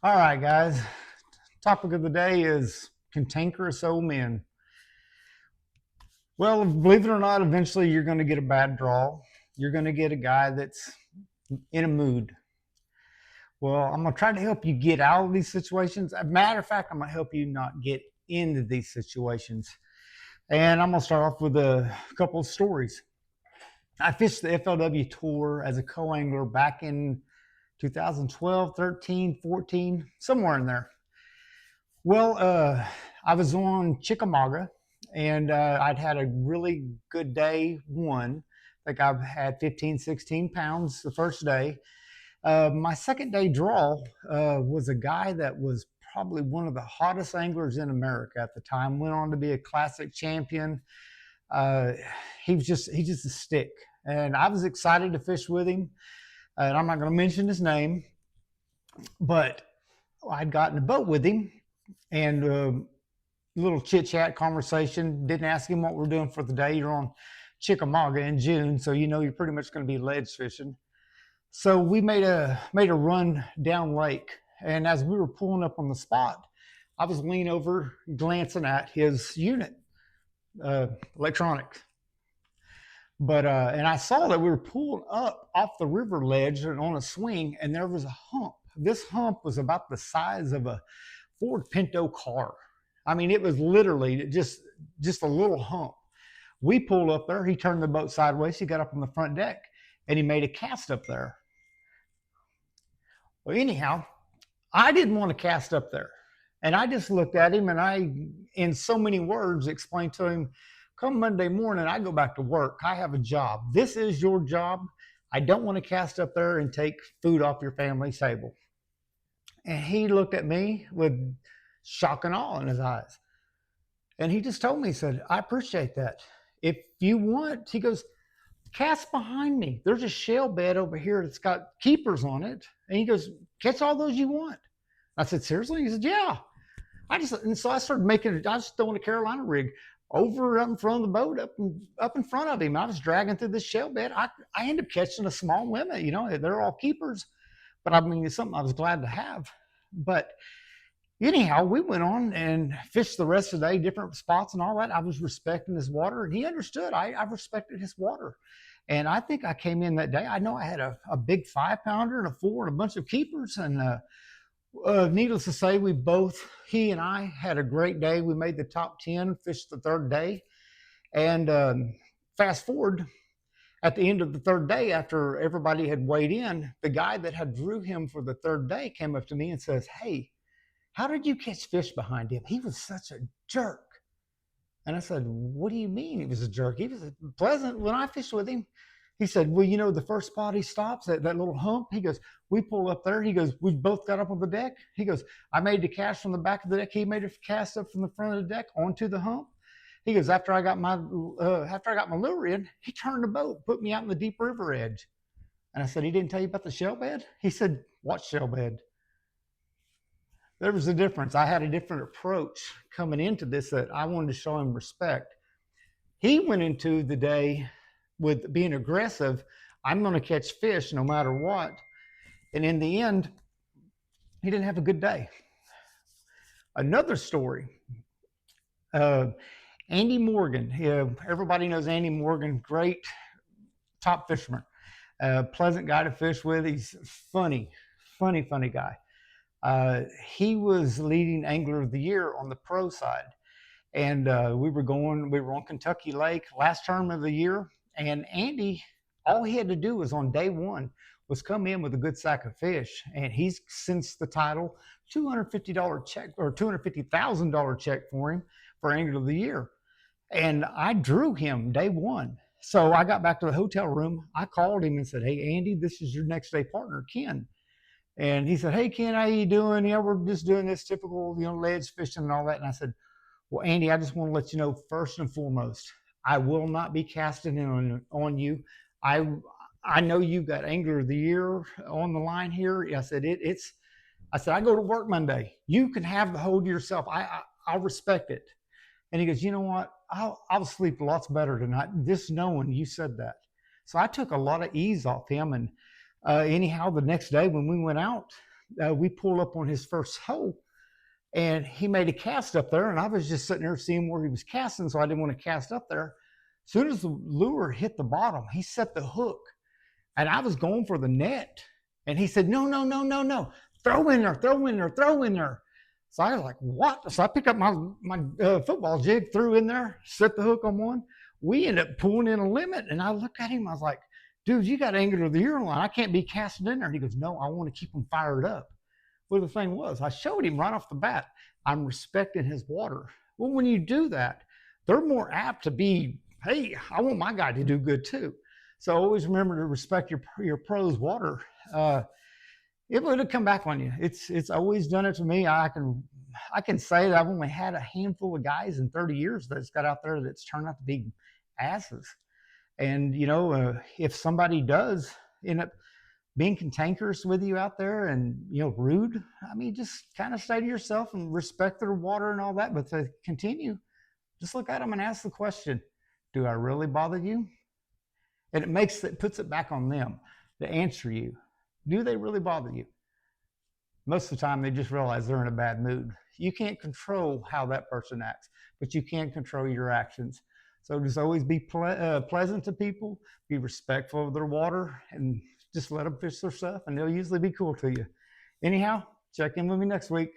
All right, guys. Topic of the day is cantankerous old men. Well, believe it or not, eventually you're going to get a bad draw. You're going to get a guy that's in a mood. Well, I'm going to try to help you get out of these situations. As a matter of fact, I'm going to help you not get into these situations. And I'm going to start off with a couple of stories. I fished the FLW Tour as a co angler back in 2012, 13, 14, somewhere in there. Well, I was on Chickamauga, and I'd had a really good day one. Like I've had 15, 16 pounds the first day. My second day draw was a guy that was probably one of the hottest anglers in America at the time. Went on to be a classic champion. Uh, he's just a stick, and I was excited to fish with him. And I'm not going to mention his name, but I'd gotten a boat with him, and little chit chat conversation. Didn't ask him what we're doing for the day. You're on Chickamauga in June, so you know you're pretty much going to be ledge fishing. So we made a run down lake, and as we were pulling up on the spot, I was leaning over, glancing at his unit, uh, electronics. But and I saw that we were pulling up off the river ledge and on a swing, and there was a hump. This hump was about the size of a Ford Pinto car. I mean, it was literally just a little hump. We pulled up there. He turned the boat sideways. He got up on the front deck, and he made a cast up there. Well, anyhow, I didn't want to cast up there, and I just looked at him, and I, in so many words, explained to him, "Come Monday morning, I go back to work. I have a job. This is your job. I don't want to cast up there and take food off your family's table." And he looked at me with shock and awe in his eyes. And he just told me, he said, "I appreciate that. If you want," he goes, "cast behind me. There's a shell bed over here that's got keepers on it." And he goes, "Catch all those you want." I said, "Seriously?" He said, "Yeah." And so I started I was throwing a Carolina rig over up in front of the boat, up in front of him. I was dragging through this shell bed. I ended up catching a small limit. You know, they're all keepers, but I mean, it's something I was glad to have. But anyhow, we went on and fished the rest of the day, different spots and all that. I was respecting his water, and he understood. I respected his water. And I think I came in that day. I know I had a big 5 pounder and a four and a bunch of keepers. And needless to say, he and I had a great day. We made the top 10, fished the third day. And fast forward, at the end of the third day, after everybody had weighed in, the guy that had drew him for the third day came up to me and says, "Hey, how did you catch fish behind him? He was such a jerk." And I said, "What do you mean he was a jerk? He was pleasant when I fished with him." He said, "Well, you know, the first spot he stops at that little hump," he goes, "we pull up there." He goes, "We both got up on the deck." He goes, "I made the cast from the back of the deck. He made a cast up from the front of the deck onto the hump." He goes, after I got my lure in, he turned the boat, put me out in the deep river edge." And I said, "He didn't tell you about the shell bed?" He said, "What shell bed?" There was a difference. I had a different approach coming into this, that I wanted to show him respect. He went into the day with being aggressive. I'm going to catch fish no matter what. And in the end, he didn't have a good day. Another story, uh, Andy Morgan. Everybody knows Andy Morgan, great top fisherman, pleasant guy to fish with. He's funny, funny guy. He was leading angler of the year on the pro side. And we were on Kentucky Lake last term of the year. And Andy, all he had to do was on day one was come in with a good sack of fish. And he's since the title $250 check or $250,000 check for him for angler of the year. And I drew him day one. So I got back to the hotel room. I called him and said, "Hey, Andy, this is your next day partner, Ken." And he said, "Hey, Ken, how you doing? Yeah, we're just doing this typical, ledge fishing and all that." And I said, "Well, Andy, I just want to let you know first and foremost, I will not be casting in on you. I I know you got angler of the year on the line here." I said, it's. I said, "I go to work Monday. You can have the hold to yourself. I'll respect it." And he goes, "You know what? I'll sleep lots better tonight just knowing you said that." So I took a lot of ease off him. And anyhow, the next day when we went out, we pulled up on his first hole, and he made a cast up there, and I was just sitting there seeing where he was casting, so I didn't want to cast up there. As soon as the lure hit the bottom, he set the hook, and I was going for the net, and he said, no, no, no, no, no, throw in there, throw in there, throw in there. So I was like, what? So I picked up my football jig, threw in there, set the hook on one. We ended up pulling in a limit, and I looked at him, I was like, dude, you got Angler of the Year line. I can't be casting in there. And he goes, no, I want to keep them fired up. Well, the thing was, I showed him right off the bat, I'm respecting his water. Well, when you do that, they're more apt to be, hey, I want my guy to do good too. So always remember to respect your pro's water. It would have come back on you. It's always done it to me. I can say that I've only had a handful of guys in 30 years that's got out there that's turned out to be asses. And if somebody does end up being cantankerous with you out there and rude, I mean, just kind of stay to yourself and respect their water and all that. But to continue, just look at them and ask the question, do I really bother you? And it puts it back on them to answer you. Do they really bother you? Most of the time they just realize they're in a bad mood. You can't control how that person acts, but you can control your actions. So just always be pleasant to people, be respectful of their water, and just let them fish their stuff, and they'll usually be cool to you. Anyhow, check in with me next week.